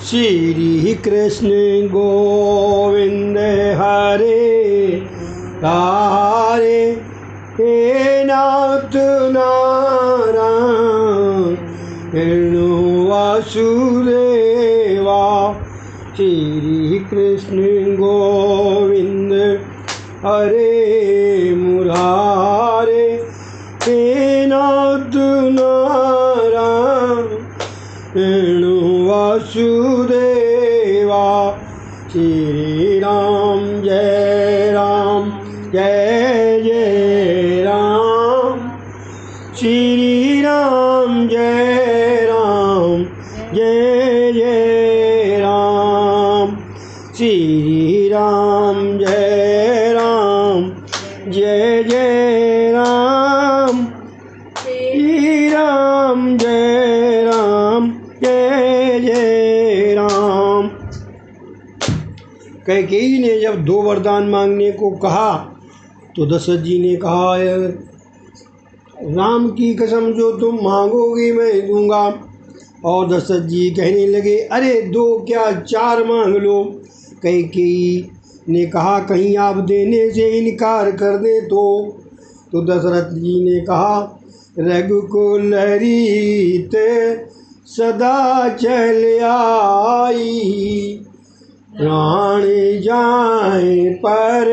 श्री कृष्ण गोविंद हरे हरे हे नाथ नारायण वासुदेवा। श्री कृष्ण गोविंद हरे मुरारे हे नाथ नारायण वासुदेवा। श्री राम जय राम जय जय राम। श्री राम जय राम जय जय राम। श्री राम जय राम जय जय राम। श्री राम जय राम जय जय राम। कैकेयी ने जब 2 वरदान मांगने को कहा तो दशरथ जी ने कहा, राम की कसम जो तुम मांगोगी मैं दूंगा। और दशरथ जी कहने लगे, अरे 2 क्या 4 मांग लो। कैकेयी ने कहा, कहीं आप देने से इनकार कर दे तो दशरथ जी ने कहा, रघुकुल रीत सदा चल आई, प्राण जाए पर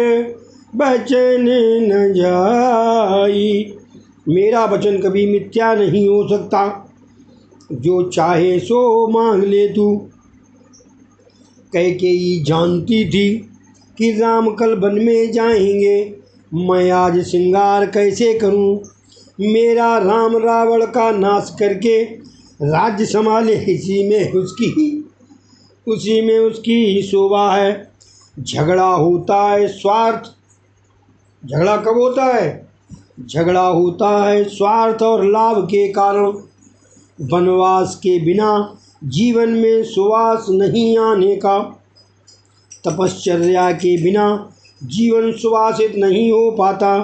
वचन न जाई। मेरा वचन कभी मिथ्या नहीं हो सकता, जो चाहे सो मांग ले तू। कैकेयी जानती थी कि राम कल वन में जाएंगे, मैं आज श्रृंगार कैसे करूं। मेरा राम रावण का नाश करके राज्य संभाले, उसी में उसकी शोभा है। झगड़ा होता है स्वार्थ। झगड़ा कब होता है? झगड़ा होता है स्वार्थ और लाभ के कारण। वनवास के बिना जीवन में सुवास नहीं आने का। तपश्चर्या के बिना जीवन सुवासित नहीं हो पाता।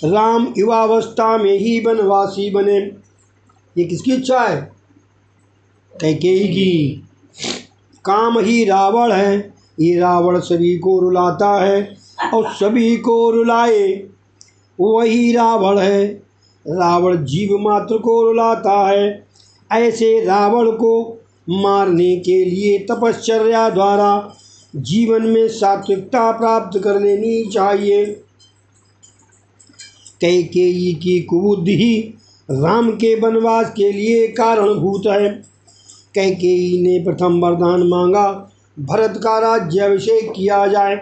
राम युवावस्था में ही वनवासी बने। ये किसकी इच्छा है? कैकेयी की। काम ही रावण है। ये रावण सभी को रुलाता है और सभी को रुलाए वही रावण है। रावण जीव मात्र को रुलाता है। ऐसे रावण को मारने के लिए तपश्चर्या द्वारा जीवन में सात्विकता प्राप्त कर लेनी चाहिए। कैकेयी की कुबुद्धि ही राम के वनवास के लिए कारणभूत है। कैकेयी ने प्रथम वरदान मांगा, भरत का राज्याभिषेक किया जाए।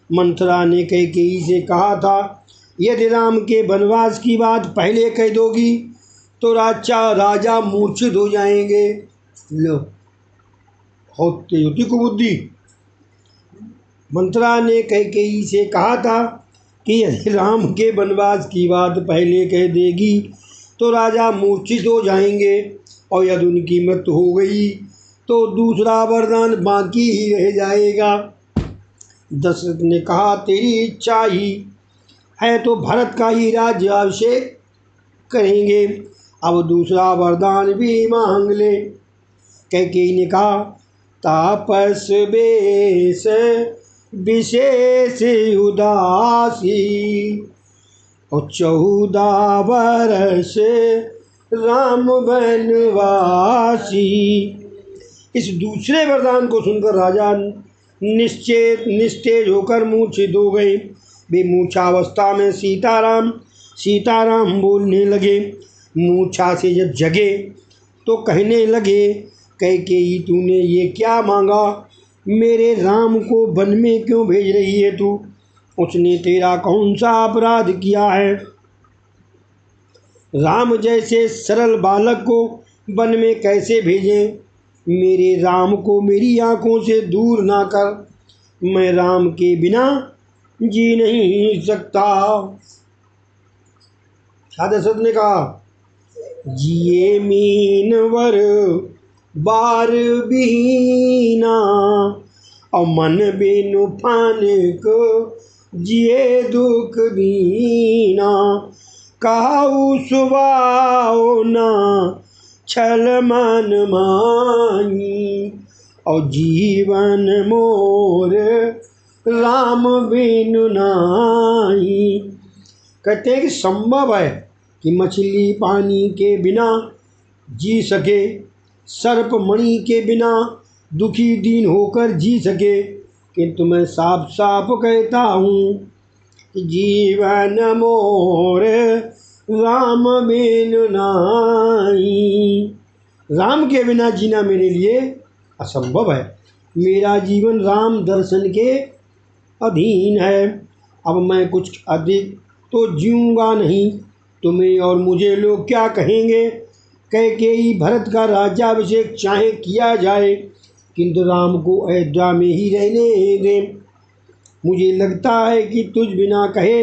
मंथरा ने कैकेयी से कहा था, यदि राम के वनवास की बात पहले कह दोगी तो राजा मूर्छित हो जाएंगे। लो, होती कुबुद्धि। मंथरा ने कैकेयी से कहा था कि यदि राम के वनवास की बात पहले कह देगी तो राजा मूर्छित हो जाएंगे, और यदि उनकी मृत्यु हो गई तो दूसरा वरदान बाकी ही रह जाएगा। दशरथ ने कहा, तेरी इच्छा ही है तो भरत का ही राज्याभिषेक करेंगे। अब दूसरा वरदान भी मांग ले। कैकेयी ने कहा, तापस बेश विशेष उदासी और 14 वर्ष राम वनवासी। इस दूसरे वरदान को सुनकर राजा निस्तेज होकर मूर्छित हो गए। वे मूर्छावस्था में सीताराम बोलने लगे। मूर्छा से जब जगे तो कहने लगे, कैकेयी तूने ये क्या मांगा? मेरे राम को वन में क्यों भेज रही है तू? उसने तेरा कौन सा अपराध किया है? राम जैसे सरल बालक को वन में कैसे भेजें? मेरे राम को मेरी आंखों से दूर ना कर। मैं राम के बिना जी नहीं सकता। दशरथ ने कहा, जिए मीनवर बार बीना और मन बिनु फान को जिए दुख दीना। काहू सुबाओ ना छल मन माही, और जीवन मोर राम बिनु नाही। कहते हैं कि संभव है कि मछली पानी के बिना जी सके, सर्प मणि के बिना दुखी दीन होकर जी सके, किंतु मैं साफ साफ कहता हूँ कि जीवन मोर राम बिनु नाही। राम के बिना जीना मेरे लिए असंभव है। मेरा जीवन राम दर्शन के अधीन है। अब मैं कुछ अधिक तो जीऊँगा नहीं। तुम्हें और मुझे लोग क्या कहेंगे? कैकेयी भरत का राज्याभिषेक चाहे किया जाए, किंतु राम को अयोध्या में ही रहने दे। मुझे लगता है कि तुझ बिना कहे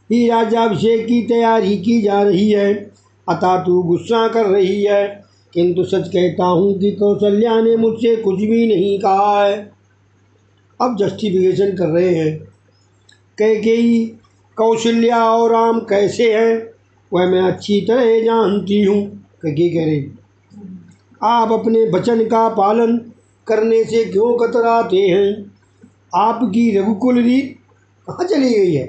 ही राज्याभिषेक की तैयारी की जा रही है, अतः तू गुस्सा कर रही है, किंतु सच कहता हूँ कि कौशल्या ने मुझसे कुछ भी नहीं कहा है। अब जस्टिफिकेशन कर रहे हैं। कैकेयी कौशल्या और राम कैसे हैं वह मैं अच्छी तरह जानती हूँ। कैकेयी कह रही, आप अपने वचन का पालन करने से क्यों कतराते हैं? आपकी रघुकुल रीत कहाँ चली गई है?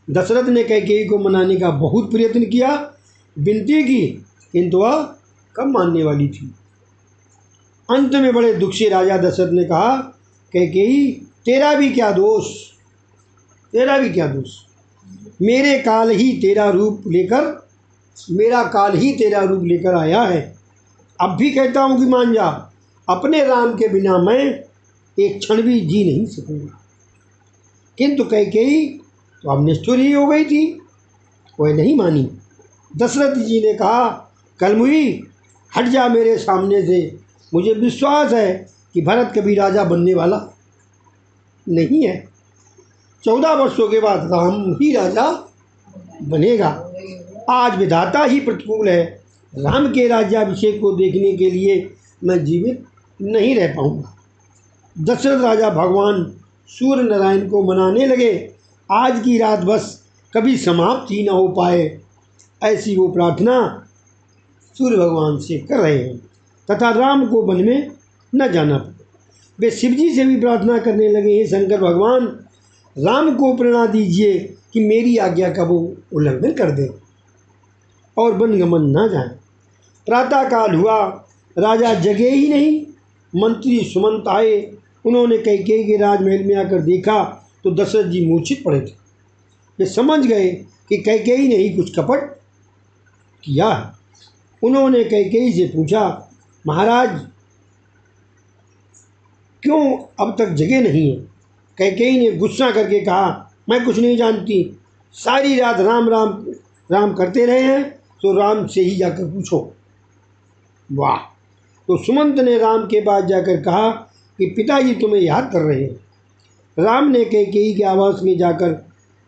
दशरथ ने कैकेयी को मनाने का बहुत प्रयत्न किया, विनती की, किंतु वह कब मानने वाली थी। अंत में बड़े दुख से राजा दशरथ ने कहा, कैकेयी तेरा भी क्या दोष, तेरा भी क्या दोष। मेरा काल ही तेरा रूप लेकर आया है। अब भी कहता हूँ कि मान जा, अपने राम के बिना मैं एक क्षण भी जी नहीं सकूँगा। किंतु कैकेयी तो अब निष्ठुर ही हो गई थी, वह नहीं मानी। दशरथ जी ने कहा, कलमुई हट जा मेरे सामने से। मुझे विश्वास है कि भरत कभी राजा बनने वाला नहीं है। 14 वर्षों के बाद राम ही राजा बनेगा। आज विधाता ही प्रतिकूल है। राम के राज्याभिषेक को देखने के लिए मैं जीवित नहीं रह पाऊंगा। दशरथ राजा भगवान सूर्य नारायण को मनाने लगे, आज की रात बस कभी समाप्त ही न हो पाए, ऐसी वो प्रार्थना सूर्य भगवान से कर रहे हैं, तथा राम को वन में न जाना पड़े। वे शिव जी से भी प्रार्थना करने लगे, हे शंकर भगवान, राम को प्रेरणा दीजिए कि मेरी आज्ञा का वो उल्लंघन कर दे और वनगमन न जाए। प्रातःकाल हुआ, राजा जगे ही नहीं। मंत्री सुमंत आए, उन्होंने कैकेयी के राजमहल में आकर देखा तो दशरथ जी मूर्छित पड़े थे। वे समझ गए कि कैकेयी ने ही कुछ कपट किया है। उन्होंने कैकेयी से पूछा, महाराज क्यों अब तक जगे नहीं हैं? कैकेयी ने गुस्सा करके कहा, मैं कुछ नहीं जानती, सारी रात राम राम राम करते रहे हैं, तो राम से ही जाकर पूछो। वाह! तो सुमंत ने राम के पास जाकर कहा कि पिताजी तुम्हें याद कर रहे हैं। राम ने कैकेयी के आवास में जाकर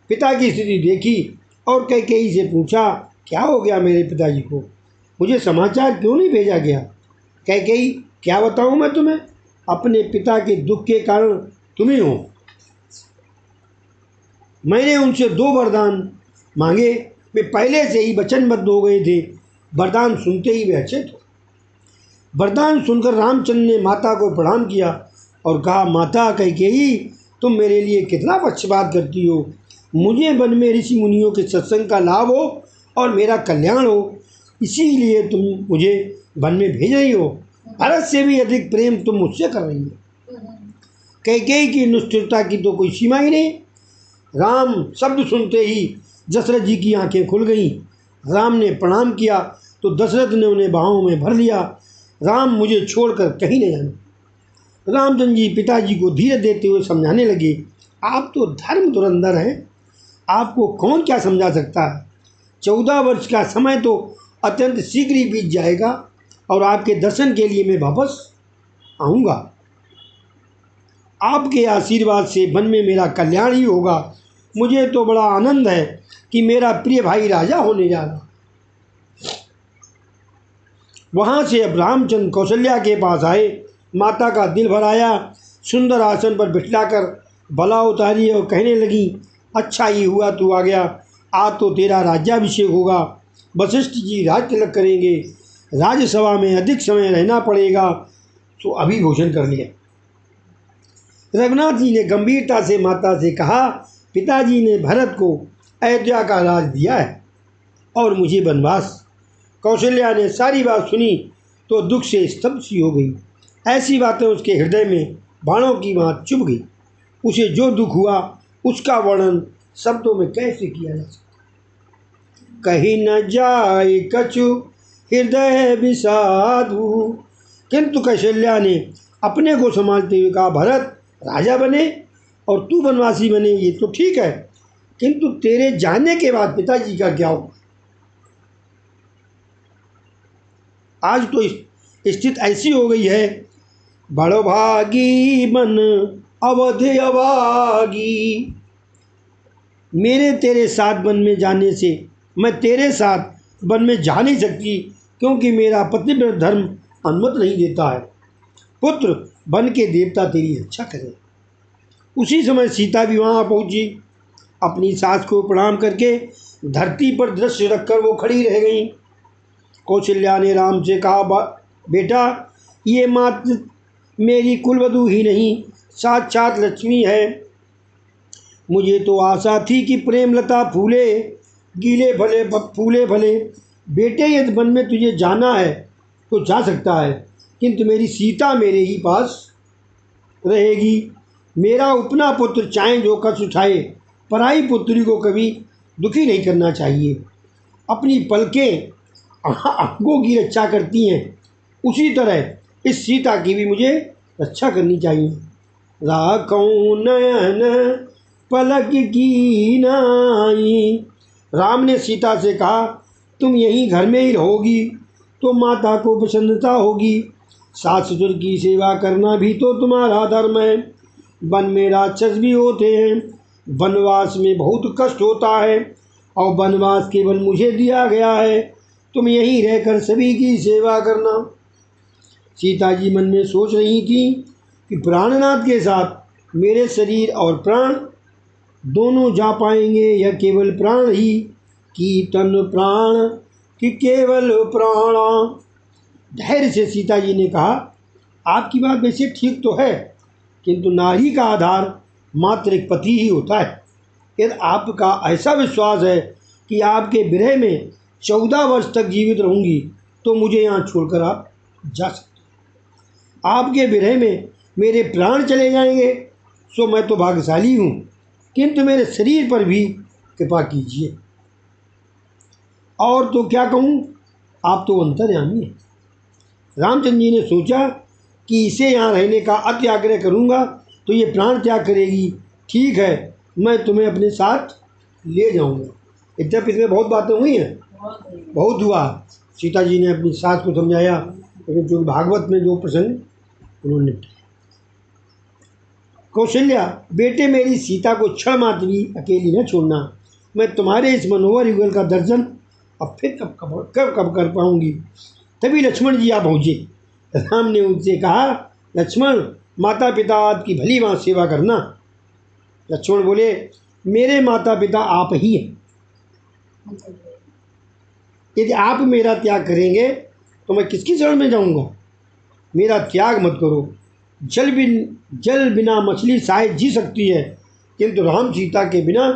पिता की स्थिति देखी और कैकेयी से पूछा, क्या हो गया मेरे पिताजी को? मुझे समाचार क्यों नहीं भेजा गया? कैकेयी, क्या बताऊं मैं तुम्हें? अपने पिता के दुख के कारण तुम ही हो। मैंने उनसे 2 वरदान मांगे, वे पहले से ही वचनबद्ध हो गए थे। वरदान सुनते ही वे अचेत हो। वरदान सुनकर रामचंद्र ने माता को प्रणाम किया और कहा, माता कैकेयी, तुम मेरे लिए कितना पक्षपात करती हो। मुझे वन में ऋषि मुनियों के सत्संग का लाभ हो और मेरा कल्याण हो, इसीलिए तुम मुझे वन में भेज रही हो। भरत से भी अधिक प्रेम तुम मुझसे कर रही हो। कैकेयी की निष्ठुरता की तो कोई सीमा ही नहीं। राम शब्द सुनते ही दशरथ जी की आंखें खुल गईं। राम ने प्रणाम किया तो दशरथ ने उन्हें बाहों में भर लिया। राम, मुझे छोड़कर कहीं न जाना। रामचंद्र जी पिताजी को धीरज देते हुए समझाने लगे, आप तो धर्म धुरंधर हैं, आपको कौन क्या समझा सकता है। 14 वर्ष का समय तो अत्यंत शीघ्र ही बीत जाएगा और आपके दर्शन के लिए मैं वापस आऊँगा। आपके आशीर्वाद से वन में मेरा कल्याण ही होगा। मुझे तो बड़ा आनंद है कि मेरा प्रिय भाई राजा होने जा रहा। वहाँ से अब रामचंद्र कौशल्या के पास आए। माता का दिल भर आया। सुंदर आसन पर बिठलाकर बला उतारी और कहने लगी, अच्छा ही हुआ तू आ गया, आज तो तेरा राज्याभिषेक होगा। वशिष्ठ जी राज तिलक करेंगे, राज्यसभा में अधिक समय रहना पड़ेगा, तो अभी भोजन कर लिया। रघुनाथ जी ने गंभीरता से माता से कहा, पिताजी ने भरत को अयोध्या का राज दिया है और मुझे वनवास। कौशल्या ने सारी बात सुनी तो दुख से स्तब्ध सी हो गई। ऐसी बातें उसके हृदय में बाणों की बात चुभ गई। उसे जो दुख हुआ उसका वर्णन शब्दों में कैसे किया जा सकता। कहीं न जाए कछु हृदय विषादु। किंतु कौशल्या ने अपने को संभालते हुए कहा, भरत राजा बने और तू वनवासी बने ये तो ठीक है, किंतु तेरे जाने के बाद पिताजी का क्या होगा। आज तो स्थिति ऐसी हो गई है, बड़भागी मन अवधि अभागी। मेरे तेरे साथ वन में जाने से मैं तेरे साथ वन में जा नहीं सकती, क्योंकि मेरा पतिव्रत धर्म अनुमति नहीं देता है। पुत्र वन के देवता तेरी रक्षा करें। उसी समय सीता भी वहाँ पहुँची। अपनी सास को प्रणाम करके धरती पर दृश्य रखकर वो खड़ी रह गई। कौशल्या ने राम से कहा, बेटा ये मात्र मेरी कुलवधू ही नहीं, साक्षात लक्ष्मी है। मुझे तो आशा थी कि प्रेमलता फूले गीले भले फूले भले। बेटे यदि वन में तुझे जाना है तो जा सकता है, किंतु मेरी सीता मेरे ही पास रहेगी। मेरा अपना पुत्र चाहे जो कष्ट उठाए, पराई पुत्री को कभी दुखी नहीं करना चाहिए। अपनी पलकें अंगों की रक्षा करती हैं, उसी तरह इस सीता की भी मुझे रक्षा करनी चाहिए। राखऊं नयन पलक की नाई। राम ने सीता से कहा, तुम यहीं घर में ही रहोगी तो माता को प्रसन्नता होगी। सास ससुर की सेवा करना भी तो तुम्हारा धर्म है। वन में राक्षस भी होते हैं, वनवास में बहुत कष्ट होता है और वनवास केवल मुझे दिया गया है। तुम यहीं रहकर सभी की सेवा करना। सीता जी मन में सोच रही थी कि प्राणनाथ के साथ मेरे शरीर और प्राण दोनों जा पाएंगे, यह केवल प्राण ही कि तन प्राण कि केवल प्राणा। धैर्य से सीता जी ने कहा, आपकी बात वैसे ठीक तो है, किंतु नारी का आधार मात्र एक पति ही होता है। यदि आपका ऐसा विश्वास है कि आपके विरह में 14 वर्ष तक जीवित रहूँगी तो मुझे यहाँ छोड़कर आप जा सकते। आपके विरह में मेरे प्राण चले जाएंगे सो मैं तो भाग्यशाली हूँ, किंतु मेरे शरीर पर भी कृपा कीजिए। और तो क्या कहूँ, आप तो अंतर्यामी हैं। रामचंद्र जी ने सोचा कि इसे यहाँ रहने का अति आग्रह करूँगा तो ये प्राण त्याग करेगी। ठीक है, मैं तुम्हें अपने साथ ले जाऊँगा। यद्यपि इसमें बहुत बातें हुई हैं, बहुत हुआ। सीता जी ने अपनी सास को समझाया, लेकिन जो भागवत में जो प्रसंग उन्होंने कौशल्या, बेटे मेरी सीता को क्षण मात्र भी अकेली न छोड़ना। मैं तुम्हारे इस मनोहर युगल का दर्शन अब फिर कब कर पाऊँगी। तभी लक्ष्मण जी आ पहुँचे। राम ने उनसे कहा, लक्ष्मण माता पिता की भली भांति सेवा करना। लक्ष्मण बोले, मेरे माता पिता आप ही हैं। यदि आप मेरा त्याग करेंगे तो मैं किसकी शरण में जाऊंगा। मेरा त्याग मत करो। जल बिना मछली शायद जी सकती है, किंतु राम सीता के बिना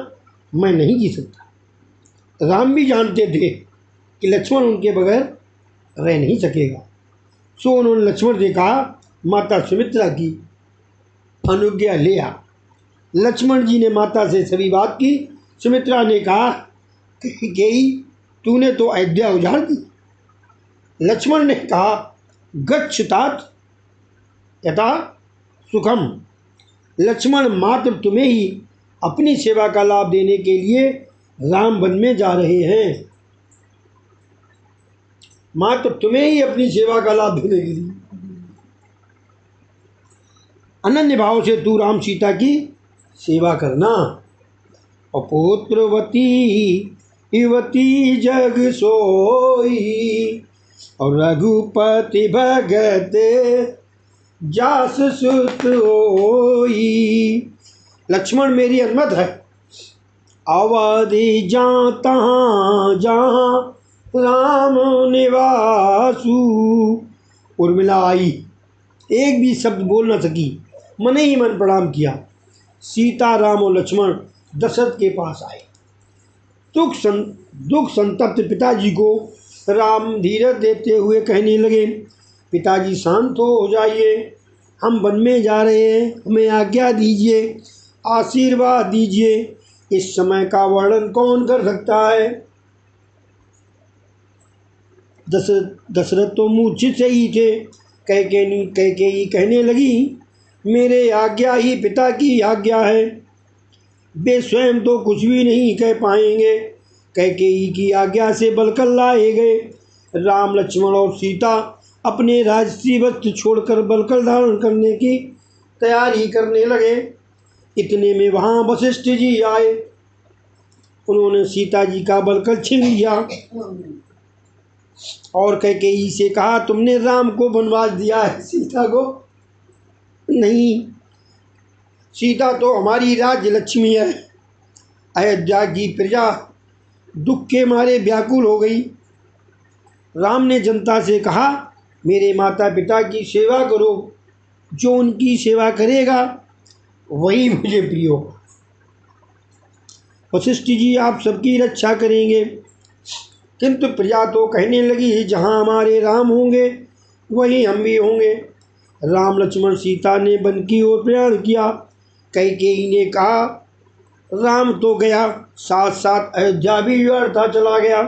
मैं नहीं जी सकता। राम भी जानते थे कि लक्ष्मण उनके बगैर रह नहीं सकेगा, सो उन्होंने लक्ष्मण से कहा, माता सुमित्रा की अनुज्ञा ले आ। लक्ष्मण जी ने माता से सभी बात की। सुमित्रा ने कहा, कैकेयी तूने तो अयोध्या उजाड़ दी। लक्ष्मण ने कहा, गच्छतात यथा सुखम। लक्ष्मण मात्र तुम्हें ही अपनी सेवा का लाभ देने के लिए राम वन में जा रहे हैं। मात्र तुम्हें ही अपनी सेवा का लाभ देने के लिए। अनन्य भाव से तू राम सीता की सेवा करना। अपुत्रवती युवती जग सोई और रघुपति भगत जास सुत होई। लक्ष्मण मेरी अनुमत है, अवधि जहाँ तहाँ जहाँ राम निवासु। उर्मिला आई, एक भी शब्द बोल न सकी, मन ही मन प्रणाम किया। सीता, राम और लक्ष्मण दशरथ के पास आए। दुख संतप्त पिताजी को राम धीरज देते हुए कहने लगे, पिताजी शांत हो जाइए, हम वन में जा रहे हैं, हमें आज्ञा दीजिए, आशीर्वाद दीजिए। इस समय का वर्णन कौन कर सकता है। दशरथ तो मूर्छित से ही थे। कैकेयी कहने लगी, मेरे आज्ञा ही पिता की आज्ञा है। वे स्वयं तो कुछ भी नहीं कह पाएंगे। कैकेयी की आज्ञा से बलकर लाए गए। राम, लक्ष्मण और सीता अपने राजसी वस्त्र छोड़कर बलकर धारण करने की तैयारी करने लगे। इतने में वहाँ वशिष्ठ जी आए। उन्होंने सीता जी का बलकर छीन लिया और कैकेयी से कहा, तुमने राम को वनवास दिया है, सीता को नहीं। सीता तो हमारी राज्य लक्ष्मी है। अयोध्या की प्रजा दुख के मारे व्याकुल हो गई। राम ने जनता से कहा, मेरे माता पिता की सेवा करो, जो उनकी सेवा करेगा वही मुझे प्रिय होगा। वशिष्ठ जी आप सबकी रक्षा करेंगे। किंतु प्रजा तो कहने लगी, जहाँ हमारे राम होंगे वहीं हम भी होंगे। राम, लक्ष्मण, सीता ने वन की ओर प्रयाण किया। कैकेयी ने कहा, राम तो गया, साथ साथ अयोध्या भी व्यर्थ चला गया।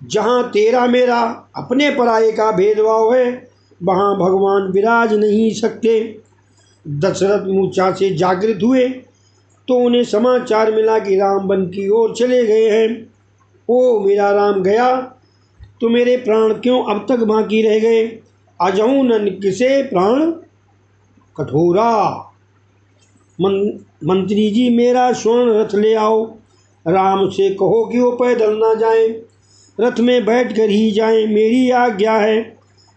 जहाँ तेरा मेरा अपने पराये का भेदभाव है, वहाँ भगवान विराज नहीं सकते। दशरथ मूर्छा से जागृत हुए तो उन्हें समाचार मिला कि राम वन की ओर चले गए हैं। ओ मेरा राम गया तो मेरे प्राण क्यों अब तक बाकी रह गए। अजहूँ न किसे प्राण कठोरा। मंत्री जी मेरा स्वर्ण रथ ले आओ। राम से कहो कि वो पैदल ना जाएं, रथ में बैठ कर ही जाएं, मेरी आज्ञा है।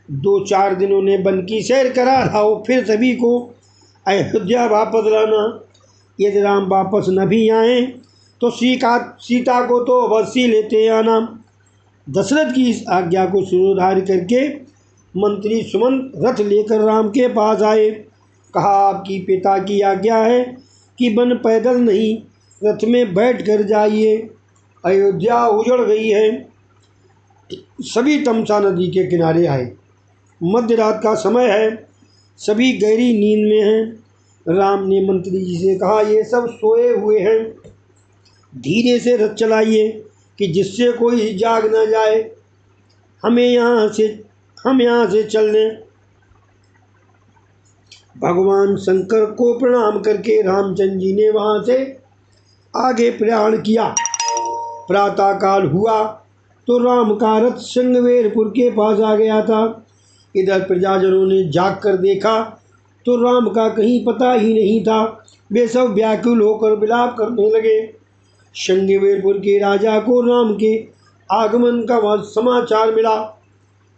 2-4 दिन उन्हें वन की सैर करा लाओ, फिर सभी को अयोध्या वापस लाना। यदि राम वापस न भी आए तो सीता को तो अवश्य लेते आना। दशरथ की इस आज्ञा को शिरोधार्य करके मंत्री सुमंत रथ लेकर राम के पास आए। कहा, आपकी पिता की आज्ञा है कि वन पैदल नहीं, रथ में बैठ कर जाइए। अयोध्या उजड़ गई है। सभी तमसा नदी के किनारे आए। मध्य रात का समय है, सभी गहरी नींद में हैं। राम ने मंत्री जी से कहा, ये सब सोए हुए हैं, धीरे से रथ चलाइए कि जिससे कोई जाग न जाए। हम यहाँ से चल दें। भगवान शंकर को प्रणाम करके रामचंद्र जी ने वहाँ से आगे प्रयाण किया। प्रातःकाल हुआ तो राम का रथ श्रृंगवेरपुर के पास आ गया था। इधर प्रजाजनों ने जाग कर देखा तो राम का कहीं पता ही नहीं था। वे सब व्याकुल होकर विलाप करने लगे। श्रृंगवेरपुर के राजा को राम के आगमन का समाचार मिला।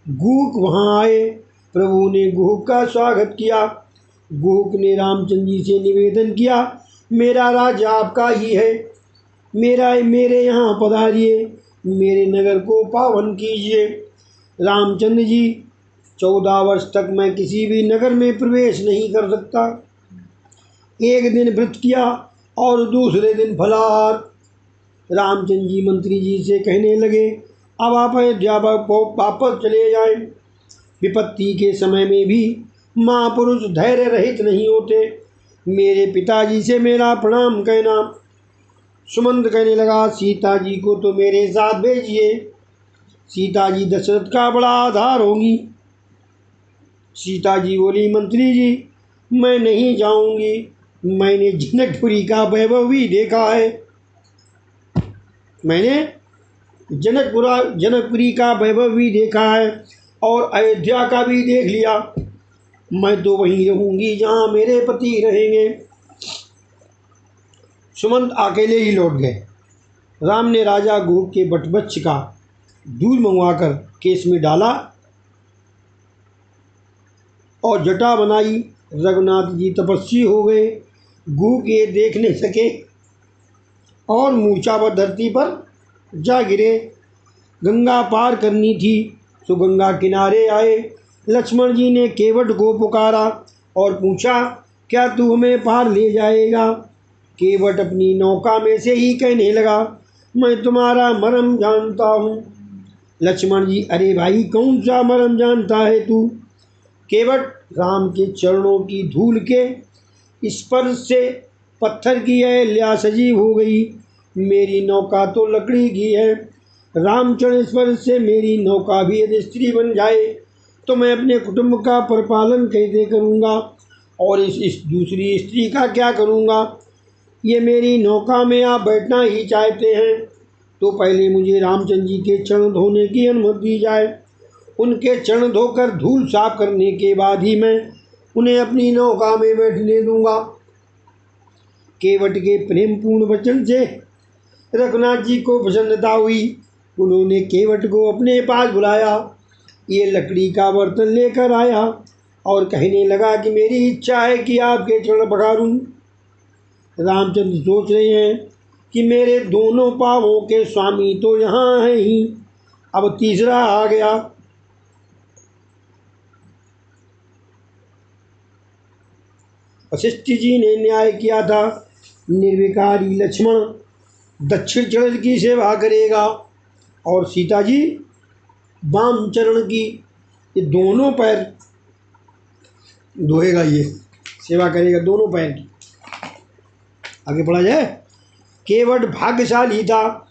गुहक वहाँ आए। प्रभु ने गुहक का स्वागत किया। गुहक ने रामचंद्र जी से निवेदन किया, मेरा राज्य आपका ही है, मेरे यहाँ पधारिए, मेरे नगर को पावन कीजिए। रामचंद्र जी, 14 वर्ष तक मैं किसी भी नगर में प्रवेश नहीं कर सकता। एक दिन व्रत किया और दूसरे दिन फलाहार। रामचंद्र जी मंत्री जी से कहने लगे, अब आप अयोध्या वापस चले जाएं। विपत्ति के समय में भी महापुरुष धैर्य रहित नहीं होते। मेरे पिताजी से मेरा प्रणाम कहना। सुमंत कहने लगा, सीता जी को तो मेरे साथ भेजिए, सीता जी दशरथ का बड़ा आधार होंगी। सीता जी बोली, मंत्री जी मैं नहीं जाऊंगी, मैंने जनकपुरी का वैभव भी देखा है, मैंने जनकपुरी का वैभव भी देखा है और अयोध्या का भी देख लिया। मैं तो वहीं रहूंगी जहाँ मेरे पति रहेंगे। सुमंत अकेले ही लौट गए। राम ने राजा गुहक के वटवृक्ष का दूध मंगवाकर केस में डाला और जटा बनाई। रघुनाथ जी तपस्वी हो गए। गुहक ये देख नहीं सके और मूर्छा पर धरती पर जा गिरे। गंगा पार करनी थी तो गंगा किनारे आए। लक्ष्मण जी ने केवट को पुकारा और पूछा, क्या तू हमें पार ले जाएगा? केवट अपनी नौका में से ही कहने लगा, मैं तुम्हारा मरम जानता हूँ। लक्ष्मण जी, अरे भाई कौन सा मरम जानता है तू? केवट, राम के चरणों की धूल के स्पर्श से पत्थर की अहल्या सजीव हो गई। मेरी नौका तो लकड़ी की है। रामचरण स्पर्श से मेरी नौका भी यदि स्त्री बन जाए तो मैं अपने कुटुंब का परिपालन कैसे करूँगा और इस दूसरी स्त्री का क्या करूँगा? ये मेरी नौका में आप बैठना ही चाहते हैं तो पहले मुझे रामचंद्र जी के चरण धोने की अनुमति दी जाए। उनके चरण धोकर धूल साफ करने के बाद ही मैं उन्हें अपनी नौका में बैठने दूंगा। केवट के प्रेमपूर्ण वचन से रघुनाथ जी को प्रसन्नता हुई। उन्होंने केवट को अपने पास बुलाया। ये लकड़ी का बर्तन लेकर आया और कहने लगा कि मेरी इच्छा है कि आपके चरण पखारूं। रामचंद्र सोच रहे हैं कि मेरे दोनों पाँवों के स्वामी तो यहाँ हैं ही, अब तीसरा आ गया। वशिष्ठ जी ने न्याय किया था, निर्विकारी लक्ष्मण दक्षिण चरण की सेवा करेगा और सीता जी वाम चरण की। ये दोनों पैर धोएगा, ये सेवा करेगा दोनों पैर की। आगे पढ़ा जाए। केवट भाग्यशाली था,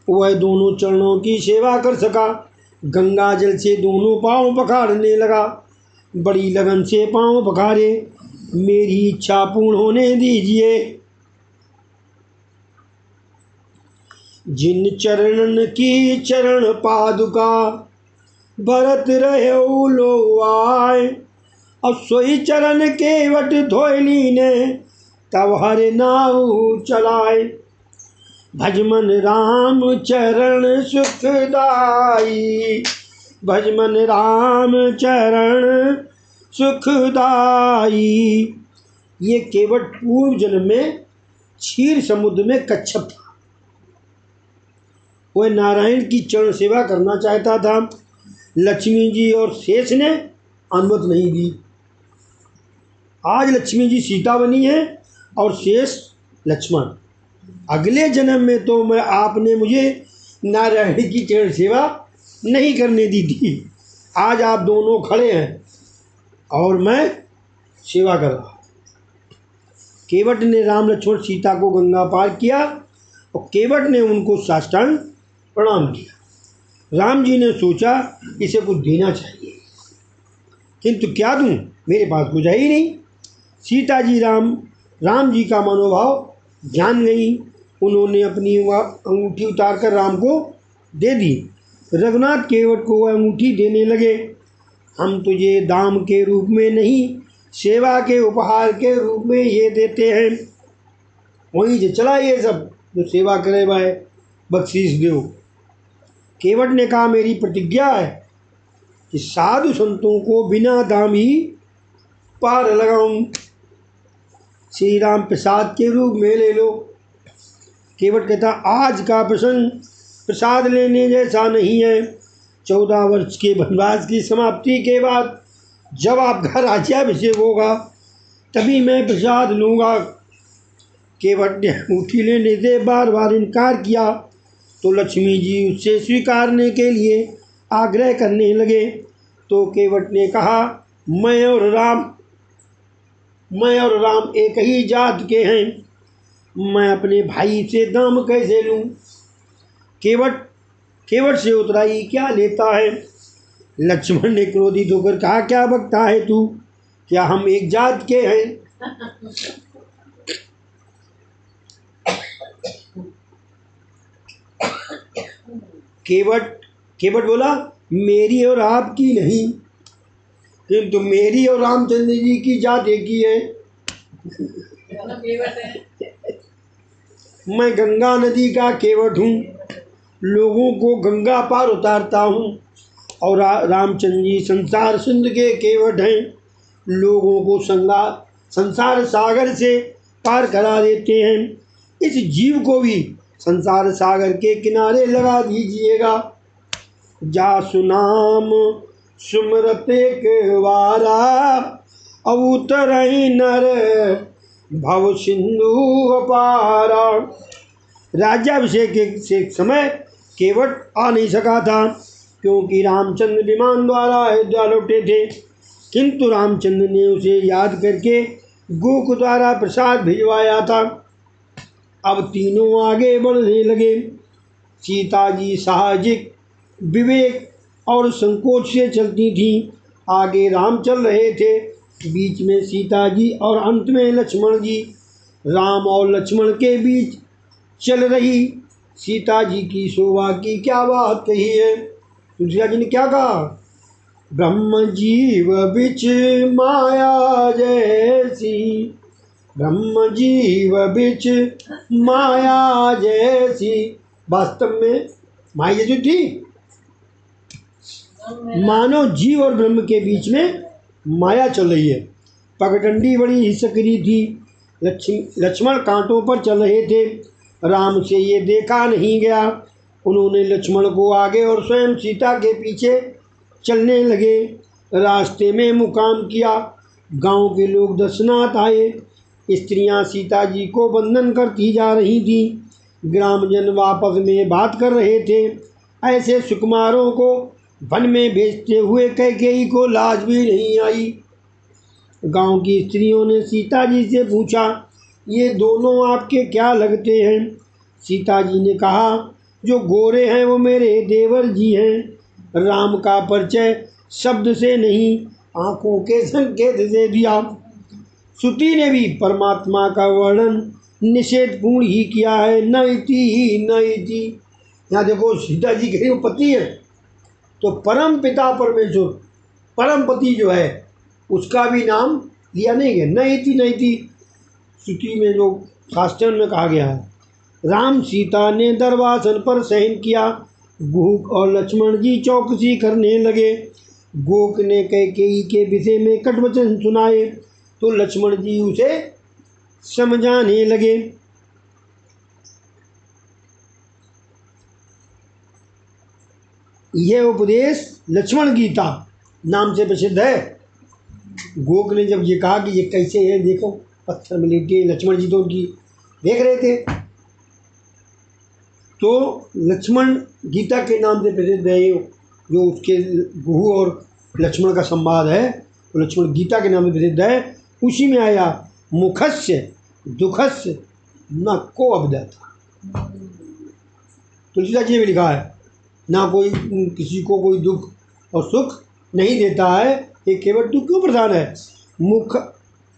वह दोनों चरणों की सेवा कर सका। गंगा जल से दोनों पाँव पखारने लगा। बड़ी लगन से पाँव पखारे। मेरी इच्छा पूर्ण होने दीजिए। जिन चरणन की चरण पादुका भरत रहे लो आए। अब सोई चरण केवट धोयली ने तब हर नाव चलाए। भजमन राम चरण सुखदाई, भजमन राम चरण सुखदाई। ये केवट पूर्व जन्म में क्षीर समुद्र में कच्छप था। वह नारायण की चरण सेवा करना चाहता था। लक्ष्मी जी और शेष ने अनुमति नहीं दी। आज लक्ष्मी जी सीता बनी है और शेष लक्ष्मण। अगले जन्म में तो मैं आपने मुझे नारायण की चरण सेवा नहीं करने दी थी। आज आप दोनों खड़े हैं और मैं सेवा कर रहा। केवट ने राम लक्ष्मण सीता को गंगा पार किया और केवट ने उनको साष्टांग प्रणाम किया। राम जी ने सोचा इसे कुछ देना चाहिए, किंतु क्या दूं, मेरे पास कुछ है ही नहीं। सीता जी राम जी का मनोभाव जान गई। उन्होंने अपनी अंगूठी उतार कर राम को दे दी। रघुनाथ केवट को वह अंगूठी देने लगे। हम तुझे दाम के रूप में नहीं, सेवा के उपहार के रूप में ये देते हैं। वहीं से चला ये सब, जो सेवा करे भाई बख्शीश दो। केवट ने कहा, मेरी प्रतिज्ञा है कि साधु संतों को बिना दाम ही पार लगाऊं। श्री राम प्रसाद के रूप में ले लो। केवट कहता, आज का प्रसंग प्रसाद लेने जैसा नहीं है। 14 वर्ष के वनवास की समाप्ति के बाद जब आपका राज्याभिषेक होगा तभी मैं प्रसाद लूँगा। केवट ने अंगूठी लेने से बार बार इनकार किया तो लक्ष्मी जी उससे स्वीकारने के लिए आग्रह करने लगे। तो केवट ने कहा, मैं और राम एक ही जात के हैं, मैं अपने भाई से दाम कैसे लूँ? केवट से उतराई क्या लेता है? लक्ष्मण ने क्रोधित होकर कहा, क्या बकता है तू? क्या हम एक जात के हैं? केवट बोला, मेरी और आपकी नहीं, किंतु मेरी और रामचंद्र जी की जात एक ही है। मैं गंगा नदी का केवट हूँ, लोगों को गंगा पार उतारता हूँ और रामचंद्र जी संसार सिंधु के केवट हैं, लोगों को संसार सागर से पार करा देते हैं। इस जीव को भी संसार सागर के किनारे लगा दीजिएगा। जासु नाम सुमरत एक वारा, अब उतरहि नर भव सिंधु अपारा। राज्याभिषेक के समय केवट आ नहीं सका था, क्योंकि रामचंद्र विमान द्वारा अयोध्या लौटे थे, किंतु रामचंद्र ने उसे याद करके गोक द्वारा प्रसाद भिजवाया था। अब तीनों आगे बढ़ने लगे। सीता जी साहजिक विवेक और संकोच से चलती थीं। आगे राम चल रहे थे, बीच में सीता जी और अंत में लक्ष्मण जी। राम और लक्ष्मण के बीच चल रही सीता जी की शोभा की क्या बात कही है। तुलसीदास जी ने क्या कहा? ब्रह्म जीव बिच माया जैसी, ब्रह्म जीव बिच माया जैसी। वास्तव में माया जो थी, मानो जीव और ब्रह्म के बीच में माया चल रही है। पगडंडी बड़ी ही सकरी थी। लक्ष्मण कांटों पर चल रहे थे। राम से ये देखा नहीं गया। उन्होंने लक्ष्मण को आगे और स्वयं सीता के पीछे चलने लगे। रास्ते में मुकाम किया। गांव के लोग दर्शनार्थ आए। स्त्रियां सीता जी को वंदन करती जा रही थीं। ग्रामजन आपस में बात कर रहे थे। ऐसे सुकुमारों को वन में भेजते हुए कैकेयी को लाज भी नहीं आई। गांव की स्त्रियों ने सीता जी से पूछा, ये दोनों आपके क्या लगते हैं? सीता जी ने कहा, जो गोरे हैं वो मेरे देवर जी हैं। राम का परिचय शब्द से नहीं, आंखों के संकेत से दिया। श्रुति ने भी परमात्मा का वर्णन निषेधपूर्ण ही किया है। न इति। यहाँ देखो, सीता जी कह रही वो पति है, तो परम पिता परमेश्वर, परम पति जो है उसका भी नाम लिया नहीं गया। न इति श्रुति में जो शास्त्र में कहा गया है। राम सीता ने दरवासन पर शयन किया। गोक और लक्ष्मण जी चौकसी करने लगे। गोक ने कैकेयी के विषय में कटवचन सुनाए, तो लक्ष्मण जी उसे समझाने लगे। यह उपदेश लक्ष्मण गीता नाम से प्रसिद्ध है। गोक ने जब ये कहा कि ये कैसे है, देखो पत्थर में लेटे, लक्ष्मण जी तो उनकी देख रहे थे, तो लक्ष्मण गीता के नाम से प्रसिद्ध है। जो उसके गुहू और लक्ष्मण का संवाद है, तो लक्ष्मण गीता के नाम से प्रसिद्ध है। उसी में आया, मुखस्य दुखस्य न को अवदत। तुलसीदास जी में लिखा है, ना कोई किसी को कोई दुख और सुख नहीं देता है, ये केवल दुख क्यों प्रधान है। मुख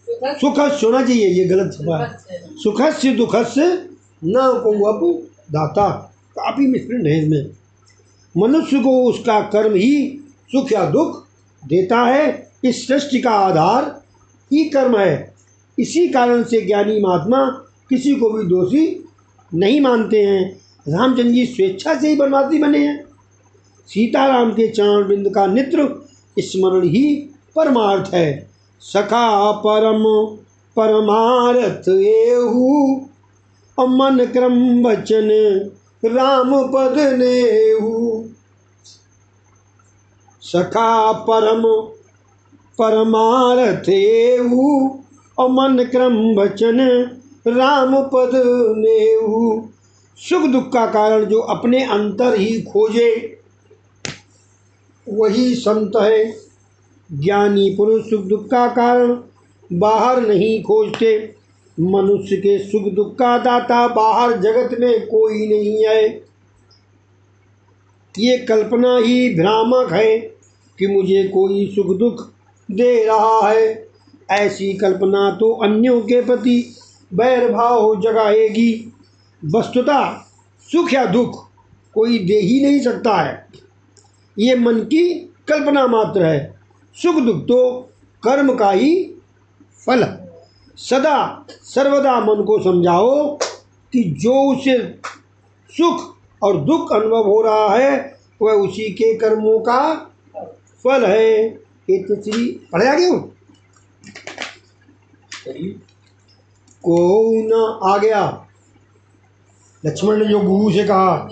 सुखस्य होना चाहिए, ये गलत छपा है। सुखस्य दुखस्य न को अब दाता, काफ़ी मिश्रण है इसमें। मनुष्य को उसका कर्म ही सुख या दुख देता है। इस सृष्टि का आधार ही कर्म है। इसी कारण से ज्ञानी महात्मा किसी को भी दोषी नहीं मानते हैं। रामचंद्र जी स्वेच्छा से ही वनवासी बने हैं। सीताराम के चरण बिंद का नित्र स्मरण ही परमार्थ है। सखा परम परमार्थ एहू, मन क्रम वचन राम पद नेहू। सखा परम परमार्थ एहू, मन क्रम वचन राम पद नेहू। सुख दुख का कारण जो अपने अंतर ही खोजे, वही संत है। ज्ञानी पुरुष सुख दुख का कारण बाहर नहीं खोजते। मनुष्य के सुख दुख का दाता बाहर जगत में कोई नहीं है। ये कल्पना ही भ्रामक है कि मुझे कोई सुख दुख दे रहा है। ऐसी कल्पना तो अन्यों के प्रति बैर भाव जगाएगी। वस्तुतः सुख या दुख कोई दे ही नहीं सकता है, ये मन की कल्पना मात्र है। सुख दुख तो कर्म का ही फल है। सदा सर्वदा मन को समझाओ कि जो उसे सुख और दुख अनुभव हो रहा है वह उसी के कर्मों का फल है। ये तो श्री पढ़े आगे हो को न आ गया। लक्ष्मण ने जो गुरु से कहा,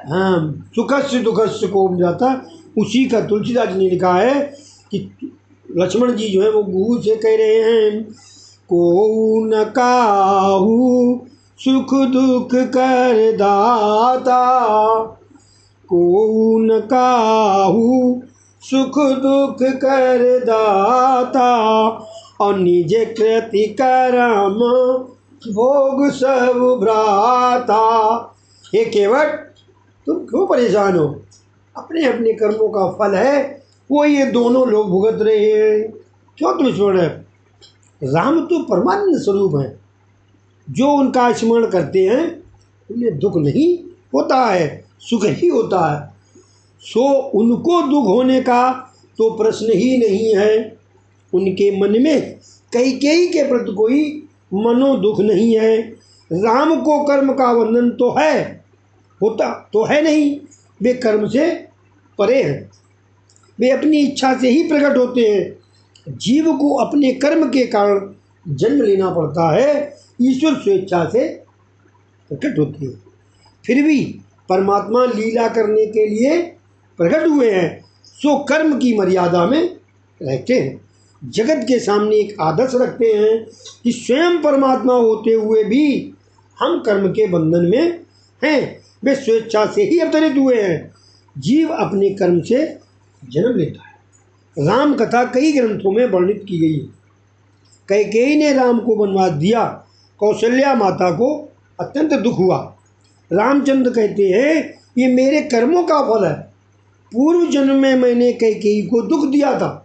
हाँ, सुखस्य दुखस्य को जाता, उसी का तुलसीदास जी ने लिखा है कि लक्ष्मण जी जो है वो गुरु से कह रहे हैं, को न काहू सुख दुख कर दाता, को न काहू सुख दुख कर दाता, और निज कृति करम भोग सब भ्राता। हे केवट, तुम क्यों परेशान हो? अपने अपने कर्मों का फल है वो ये दोनों लोग भुगत रहे हैं, क्यों तुम स्मरण है? राम तो परमानंद स्वरूप है, जो उनका स्मरण करते हैं उन्हें दुख नहीं होता है, सुख ही होता है। सो उनको दुख होने का तो प्रश्न ही नहीं है। उनके मन में कैकेयी के प्रति कोई मनो दुख नहीं है। राम को कर्म का बंधन तो है, होता तो है नहीं, वे कर्म से परे हैं, वे अपनी इच्छा से ही प्रकट होते हैं। जीव को अपने कर्म के कारण जन्म लेना पड़ता है, ईश्वर स्वेच्छा से प्रकट होते हैं। फिर भी परमात्मा लीला करने के लिए प्रकट हुए हैं, सो कर्म की मर्यादा में रहते हैं। जगत के सामने एक आदर्श रखते हैं कि स्वयं परमात्मा होते हुए भी हम कर्म के बंधन में हैं, वे स्वेच्छा से ही अवतरित हुए हैं। जीव अपने कर्म से जन्म लेता है। राम कथा कई ग्रंथों में वर्णित की गई है। कैकेयी ने राम को वनवास दिया, कौशल्या माता को अत्यंत दुख हुआ। रामचंद्र कहते हैं, ये मेरे कर्मों का फल है, पूर्व जन्म में मैंने कैकेयी को दुख दिया था।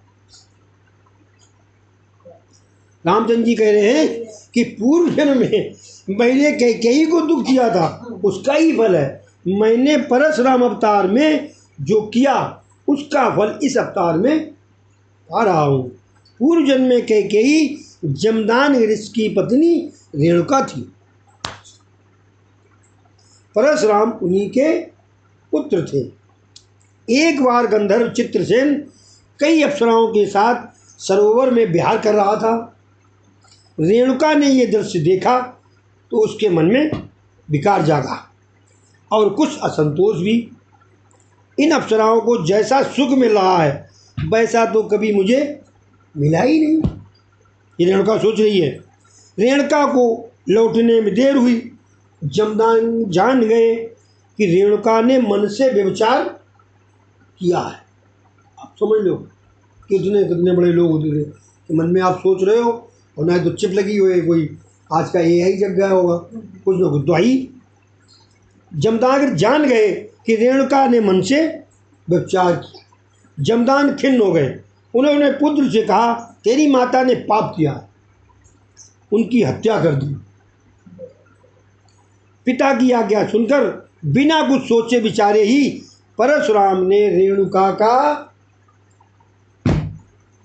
रामचंद्र जी कह रहे हैं कि पूर्व जन्म में मैंने कैकेयी को दुख दिया था, उसका ही फल है। मैंने परशुराम अवतार में जो किया उसका फल इस अवतार में पा रहा हूँ। पूर्व जन्म में कैकेयी जमदान ऋषि की पत्नी रेणुका थी, परशुराम उन्हीं के पुत्र थे। एक बार गंधर्व चित्रसेन कई अप्सराओं के साथ सरोवर में विहार कर रहा था। रेणुका ने ये दृश्य देखा तो उसके मन में विकार जागा और कुछ असंतोष भी। इन अप्सराओं को जैसा सुख मिल रहा है वैसा तो कभी मुझे मिला ही नहीं, ये रेणुका सोच रही है। रेणुका को लौटने में देर हुई। जमदान जान गए कि रेणुका ने मन से व्यभिचार किया है। आप समझ लो कितने कितने बड़े लोग होते थे कि मन में आप सोच रहे हो और ना तो चिप लगी हुई है, कोई आज का AI जग गया होगा, कुछ लोग द्वाही। जमदान जान गए कि रेणुका ने मन से व्यभिचार किया। जमदान खिन्न हो गए। उन्होंने पुत्र से कहा, तेरी माता ने पाप किया, उनकी हत्या कर दी। पिता की आज्ञा सुनकर बिना कुछ सोचे विचारे ही परशुराम ने रेणुका का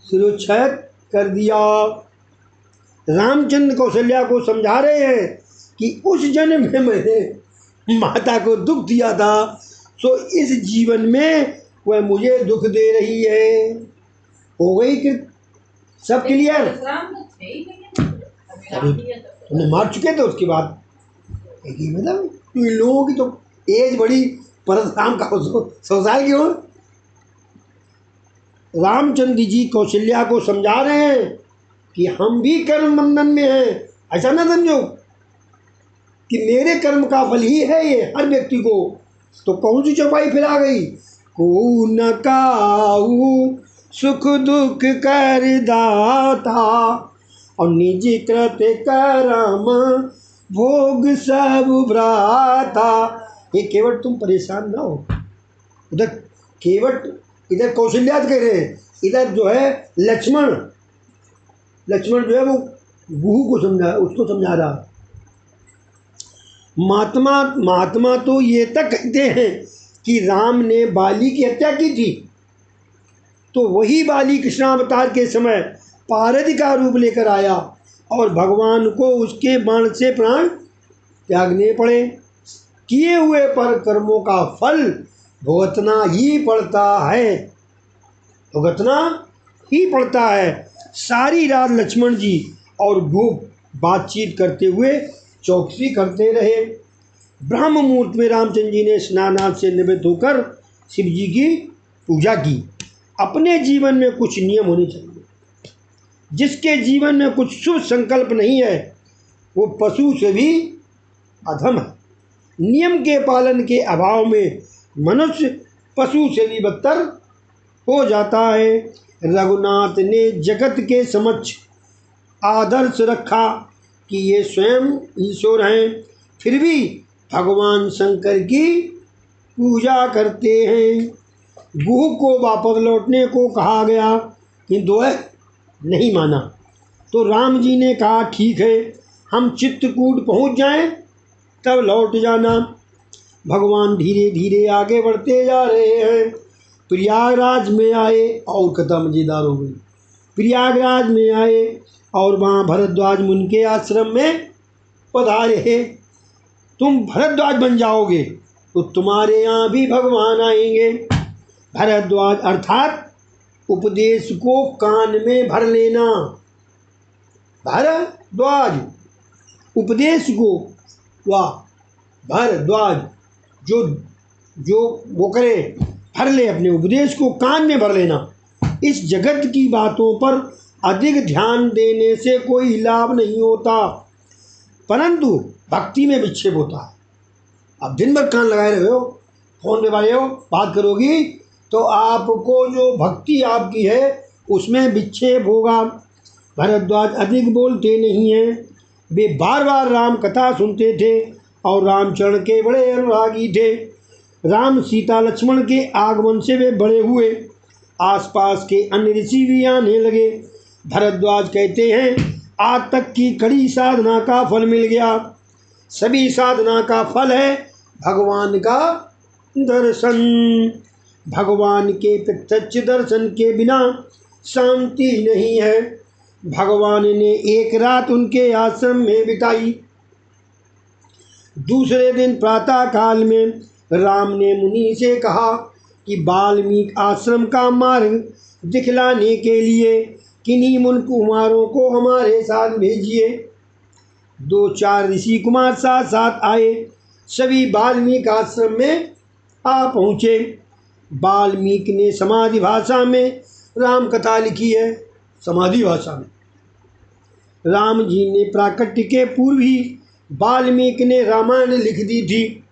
शिरोच्छेद कर दिया। रामचंद्र कौशल्या को समझा रहे हैं कि उस जन्म में मैंने माता को दुख दिया था, तो इस जीवन में वह मुझे दुख दे रही है। हो गई कि सब क्लियर? तुमने मार चुके थे उसके बाद मतलब इन लोगों की तो एज बड़ी, परशुराम का 100 साल की हो। रामचंद्र जी कौशल्या को समझा रहे हैं कि हम भी कर्म बंधन में हैं। ऐसा ना समझो कि मेरे कर्म का फल ही है ये हर व्यक्ति को। तो कौन सी चौपाई फिर आ गई? को न काहू सुख दुख कर दाता, और निज कृत करम भोग सब भ्राता। ये केवट तुम परेशान ना हो। उधर केवट, इधर कौशल्या कह रहे हैं, इधर जो है लक्ष्मण जो है वो गुहू को उसको समझा रहा। महात्मा तो ये तक कहते हैं कि राम ने बाली की हत्या की थी, तो वही बाली कृष्णावतार के समय पारधी का रूप लेकर आया और भगवान को उसके बाण से प्राण त्यागने पड़े। किए हुए पर कर्मों का फल भुगतना ही पड़ता है, भुगतना ही पड़ता है। सारी रात लक्ष्मण जी और गोप बातचीत करते हुए चौकसी करते रहे। ब्रह्म मुहूर्त में रामचंद्र जी ने स्नानाद से निवृत्त होकर शिव जी की पूजा की। अपने जीवन में कुछ नियम होने चाहिए। जिसके जीवन में कुछ शुभ संकल्प नहीं है वो पशु से भी अधम है। नियम के पालन के अभाव में मनुष्य पशु से भी बदतर हो जाता है। रघुनाथ ने जगत के समक्ष आदर्श रखा कि ये स्वयं ईश्वर हैं, फिर भी भगवान शंकर की पूजा करते हैं। गुह को वापस लौटने को कहा गया किंतु वह नहीं माना, तो राम जी ने कहा ठीक है, हम चित्रकूट पहुंच जाएं तब लौट जाना। भगवान धीरे धीरे आगे बढ़ते जा रहे हैं। प्रयागराज में आए और कथा मजेदार हो गई। प्रयागराज में आए और वहाँ भरद्वाज मुनि के आश्रम में पधारे। तुम भरद्वाज बन जाओगे तो तुम्हारे यहाँ भी भगवान आएंगे। भरद्वाज अर्थात उपदेश को कान में भर लेना। भरद्वाज उपदेश को, वाह, भरद्वाज जो जो वो करे, भर ले, अपने उपदेश को कान में भर लेना। इस जगत की बातों पर अधिक ध्यान देने से कोई लाभ नहीं होता, परंतु भक्ति में विक्षेप होता है। अब दिन भर कान लगाए रहे हो, फोन पे वाले हो, बात करोगी तो आपको जो भक्ति आपकी है उसमें विक्षेप होगा। भरद्वाज अधिक बोलते नहीं हैं। वे बार बार राम कथा सुनते थे और रामचरण के बड़े अनुरागी थे। राम सीता लक्ष्मण के आगमन से वे बड़े हुए। आसपास के अन्य ऋषि भी आने लगे। भरद्वाज कहते हैं, आज तक की कड़ी साधना का फल मिल गया। सभी साधना का फल है भगवान का दर्शन। भगवान के प्रत्यक्ष दर्शन के बिना शांति नहीं है। भगवान ने एक रात उनके आश्रम में बिताई। दूसरे दिन प्रातः काल में राम ने मुनि से कहा कि वाल्मीकि आश्रम का मार्ग दिखलाने के लिए किन्हीं मुनि कुमारों को हमारे साथ भेजिए। 2-4 ऋषि कुमार साथ साथ आए। सभी वाल्मीकि आश्रम में आ पहुँचे। वाल्मीकि ने समाधि भाषा में राम कथा लिखी है। समाधि भाषा में राम जी ने प्राकट्य के पूर्व ही वाल्मीकि ने रामायण लिख दी थी।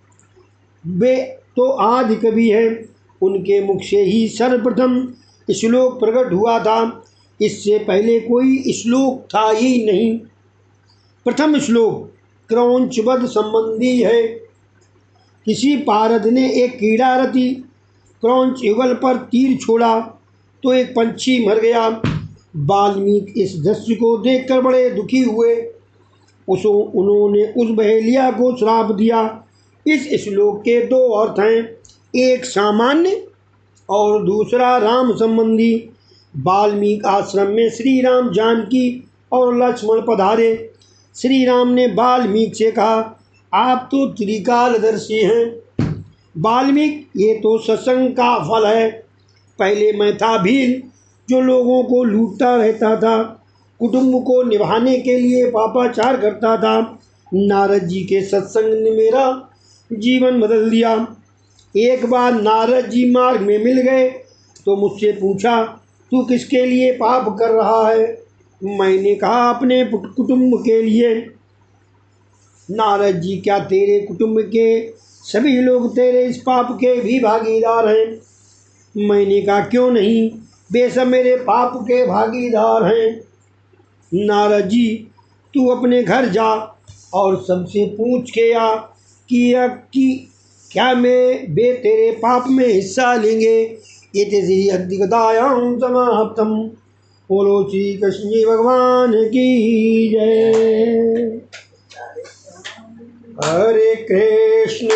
वे तो आदि कवि हैं। उनके मुख से ही सर्वप्रथम श्लोक प्रकट हुआ था। इससे पहले कोई श्लोक था ही नहीं। प्रथम श्लोक क्रौंच वध संबंधी है। किसी पारद ने एक कीड़ारती क्रौंच युगल पर तीर छोड़ा तो एक पंछी मर गया। वाल्मीकि इस दृश्य को देखकर बड़े दुखी हुए। उन्होंने उस बहेलिया को श्राप दिया। इस श्लोक के 2 अर्थ हैं, एक सामान्य और दूसरा राम संबंधी। वाल्मीकि आश्रम में श्री राम, जानकी और लक्ष्मण पधारे। श्री राम ने वाल्मीकि से कहा, आप तो त्रिकालदर्शी हैं। वाल्मीकि, ये तो सत्संग का फल है। पहले मैं था भील जो लोगों को लूटता रहता था, कुटुंब को निभाने के लिए पापाचार करता था। नारद जी के सत्संग ने मेरा जीवन बदल दिया। एक बार नारद जी मार्ग में मिल गए तो मुझसे पूछा, तू किसके लिए पाप कर रहा है? मैंने कहा, अपने कुटुंब के लिए। नारद जी, क्या तेरे कुटुंब के सभी लोग तेरे इस पाप के भी भागीदार हैं? मैंने कहा, क्यों नहीं, वे सब मेरे पाप के भागीदार हैं। नारद जी, तू अपने घर जा और सबसे पूछ के आ कि क्या वे तेरे पाप में हिस्सा लेंगे। ये श्री अद्वितीयां समाप्तम। बोलो श्री कृष्ण जी भगवान की जय। हरे कृष्ण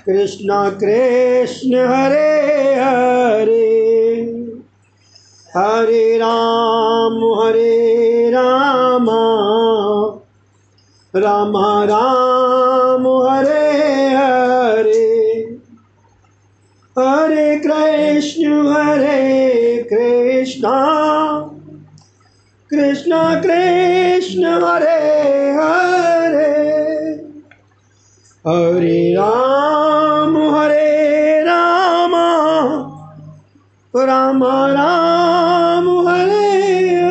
कृष्ण कृष्ण हरे हरे, हरे राम राम राम हरे हरे, हरे कृष्ण कृष्ण कृष्ण हरे हरे, हरे राम राम राम हरे